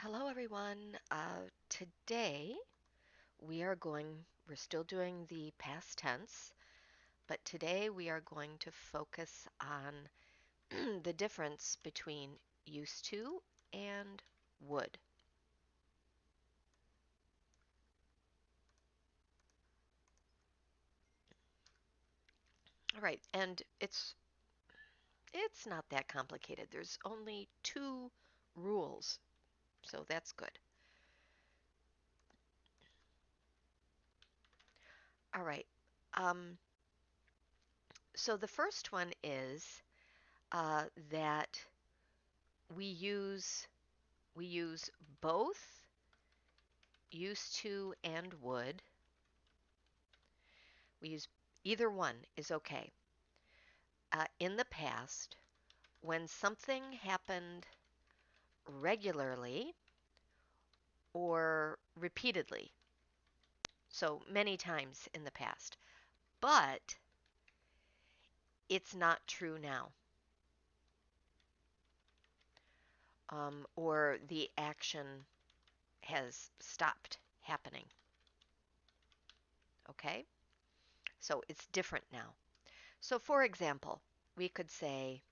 Hello, everyone. Today we're still doing the past tense, but today we are going to focus on the difference between used to and would. All right, and it's not that complicated. There's only two rules, so that's good. All right. Um, so the first one is that we use we use both used to and would. We use either one is okay. In the past, when something happened regularly or repeatedly, so many times in the past, but it's not true now, or the action has stopped happening. Okay? So it's different now. So, for example, we could say,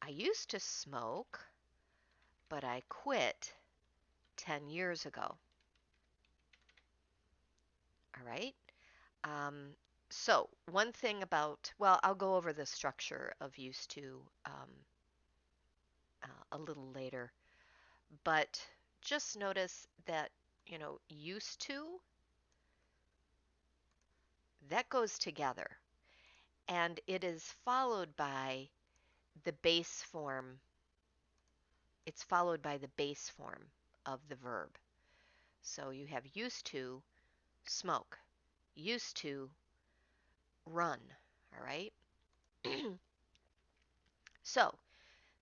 I used to smoke, but I quit 10 years ago. All right? Um, so one thing about, well, I'll go over the structure of used to a little later, but just notice that, used to, that goes together. And it is followed by the base form. It's followed by the base form of the verb. So you have used to smoke, used to run, all right? So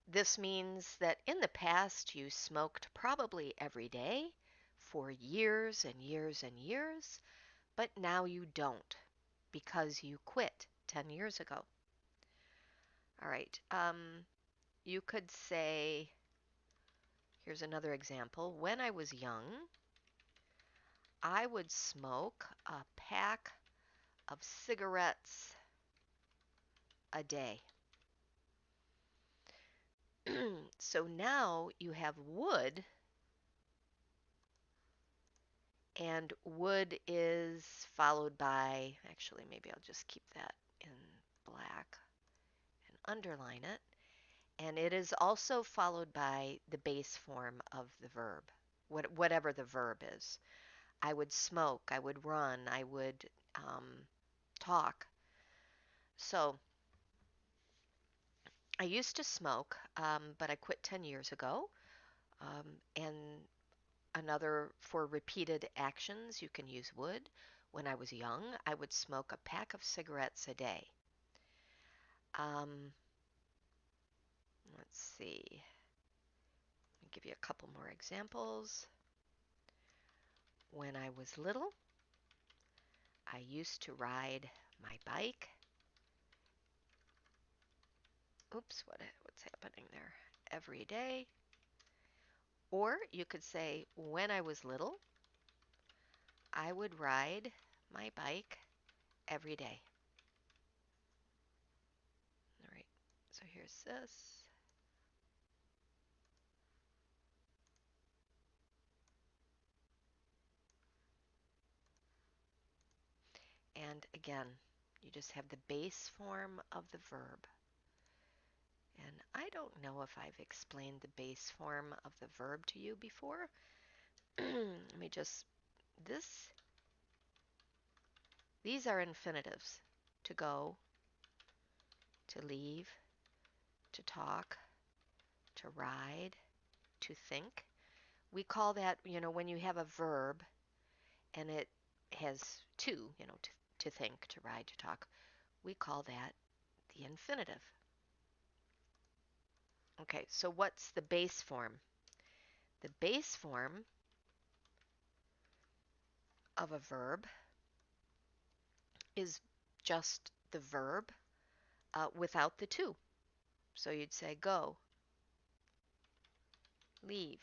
this means that in the past you smoked probably every day for years and years and years, but now you don't because you quit 10 years ago. All right. You could say, here's another example. When I was young, I would smoke a pack of cigarettes a day. So now you have would, and would is followed by, actually, maybe I'll just keep that in black and underline it. And it is also followed by the base form of the verb, whatever the verb is. I would smoke, I would run, I would talk. So I used to smoke, but I quit 10 years ago. And another for repeated actions, you can use would. When I was young, I would smoke a pack of cigarettes a day. Um, let's see. Let me give you a couple more examples. When I was little, I used to ride my bike. Oops, what's happening there? Every day. Or you could say, when I was little, I would ride my bike every day. All right, so here's this. And again, you just have the base form of the verb. And I don't know if I've explained the base form of the verb to you before. Let me just, this, these are infinitives. To go, to leave, to talk, to ride, to think. We call that, when you have a verb and it has to, to think, to ride, to talk, we call that the infinitive. Okay, so what's the base form? The base form of a verb is just the verb without the to. So you'd say go, leave,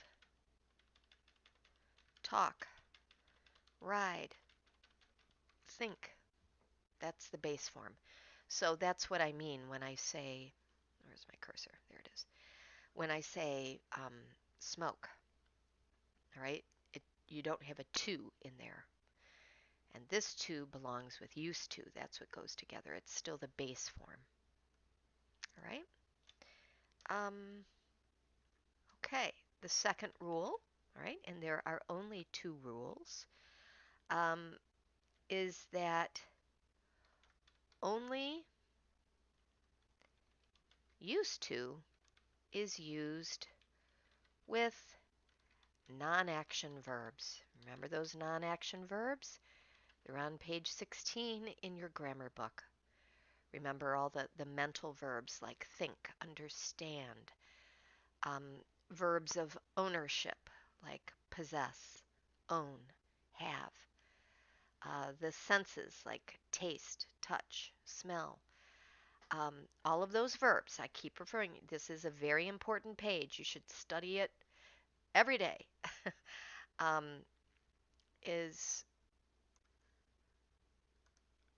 talk, ride, think. That's the base form. So that's what I mean when I say, where's my cursor? There it is. When I say smoke, all right, you don't have a to in there. And this to belongs with used to. That's what goes together. It's still the base form. All right. Okay. The second rule, all right, and there are only two rules, um, is that only used to is used with non-action verbs. Remember those non-action verbs? They're on page 16 in your grammar book. Remember all the mental verbs like think, understand, um, verbs of ownership like possess, own, have. The senses like taste, touch, smell. All of those verbs, I keep referring, this is a very important page. You should study it every day. um, is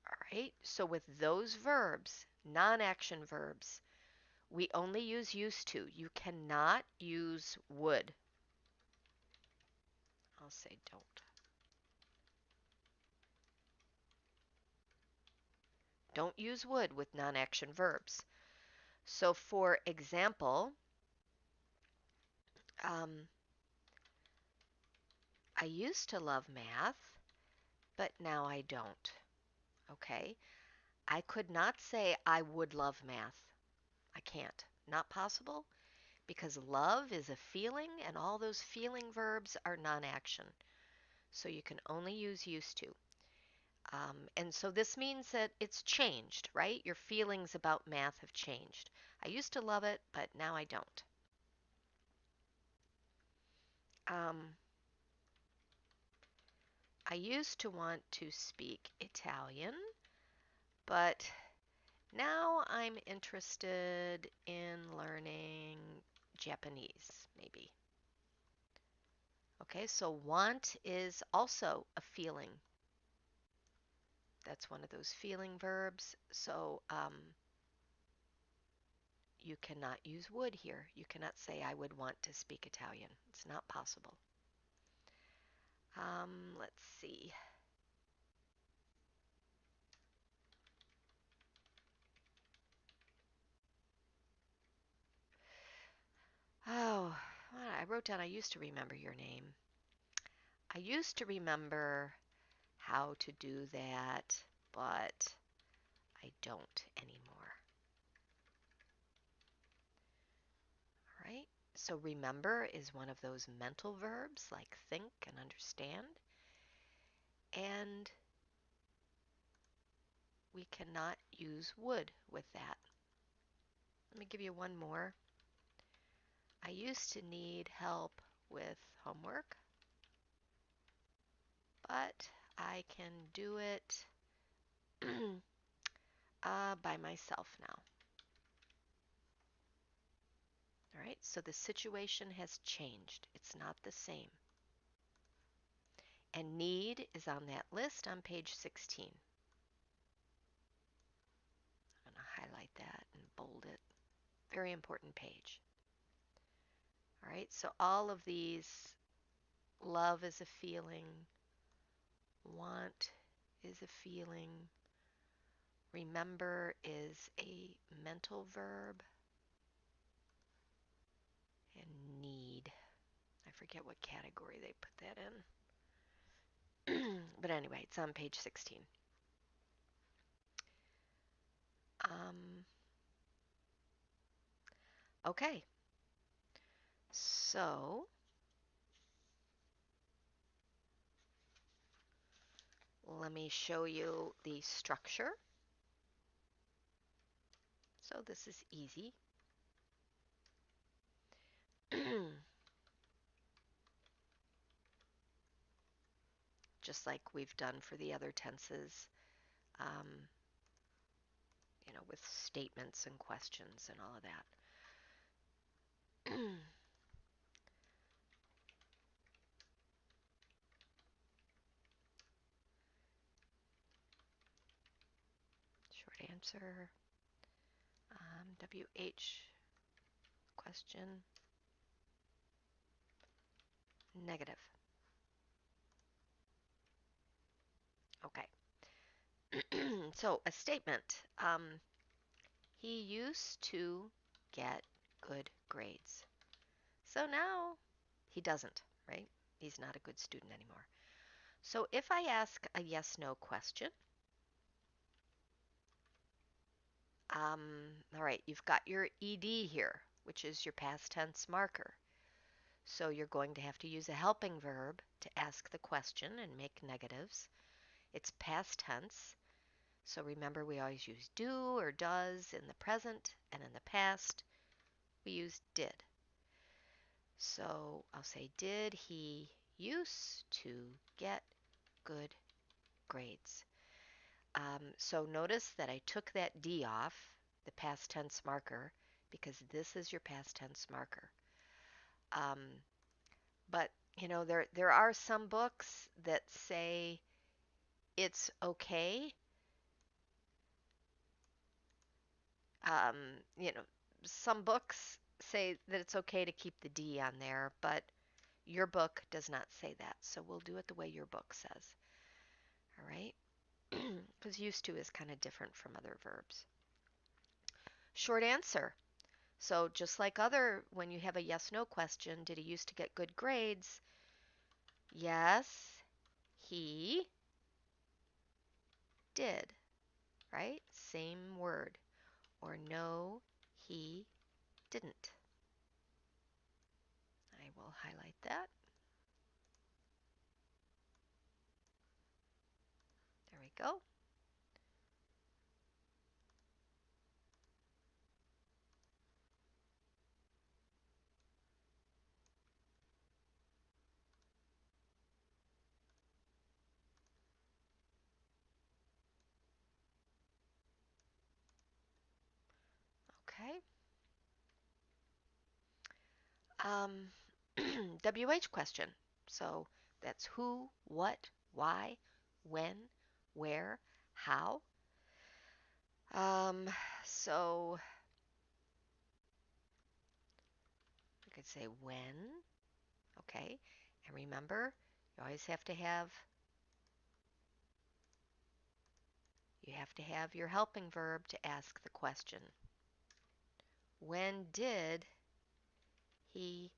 all right. So with those verbs, non-action verbs, we only use used to. You cannot use would. I'll say don't. Don't use would with non-action verbs. So for example, um, I used to love math, but now I don't. Okay? I could not say I would love math. I can't. Not possible because love is a feeling and all those feeling verbs are non-action. So you can only use used to. And so this means that it's changed, right? Your feelings about math have changed. I used to love it, but now I don't. Um, I used to want to speak Italian, but now I'm interested in learning Japanese, maybe. Okay, so want is also a feeling. That's one of those feeling verbs. So you cannot use would here. You cannot say I would want to speak Italian. It's not possible. Let's see. Oh, I wrote down I used to remember your name. I used to remember how to do that, but I don't anymore. All right? So remember is one of those mental verbs like think and understand. And we cannot use would with that. Let me give you one more. I used to need help with homework, but I can do it by myself now. All right, so the situation has changed. It's not the same. And need is on that list on page 16. I'm going to highlight that and bold it. Very important page. All right, so all of these, love is a feeling, want is a feeling, remember is a mental verb, and need. I forget what category they put that in. But anyway, it's on page 16. Okay, so let me show you the structure. So this is easy. Just like we've done for the other tenses, um, with statements and questions and all of that. Short answer. WH question negative. Okay. So a statement. He used to get good grades. So now he doesn't, right? He's not a good student anymore. So if I ask a yes/no question, all right, you've got your ed here, which is your past tense marker. So you're going to have to use a helping verb to ask the question and make negatives. It's past tense. So remember, we always use do or does in the present, and in the past, we use did. So I'll say, did he used to get good grades? So notice that I took that D off, the past tense marker, because this is your past tense marker. Um, but there are some books that say it's okay. Um, you know, some books say that it's okay to keep the D on there, but your book does not say that. So we'll do it the way your book says. All right? Because used to is kind of different from other verbs. Short answer. So just like when you have a yes/no question, did he used to get good grades? Yes, he did, right? Same word. Or no, he didn't. I will highlight that. There we go. Okay. WH question. So that's who, what, why, when, where, how. Um, so we could say when, okay. And remember, you have to have your helping verb to ask the question. When did he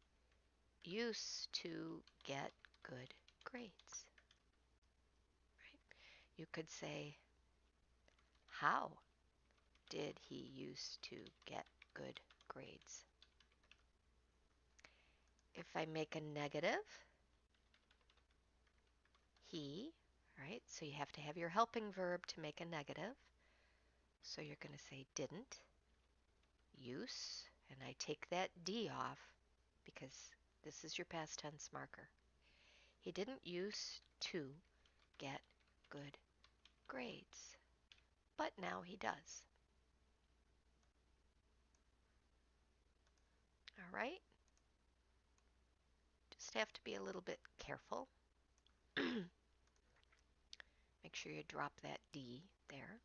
used to get good grades? Right? You could say, how did he used to get good grades? If I make a negative, he, right? So you have to have your helping verb to make a negative. So you're going to say didn't, use, and I take that D off because this is your past tense marker. He didn't used to get good grades, but now he does. All right? Just have to be a little bit careful. Make sure you drop that D there.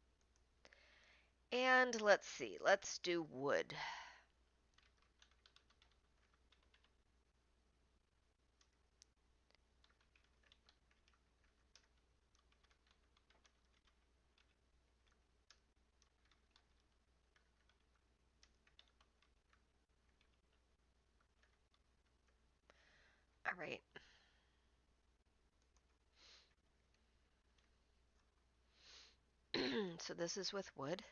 And let's see, let's do would. All right. So this is with would.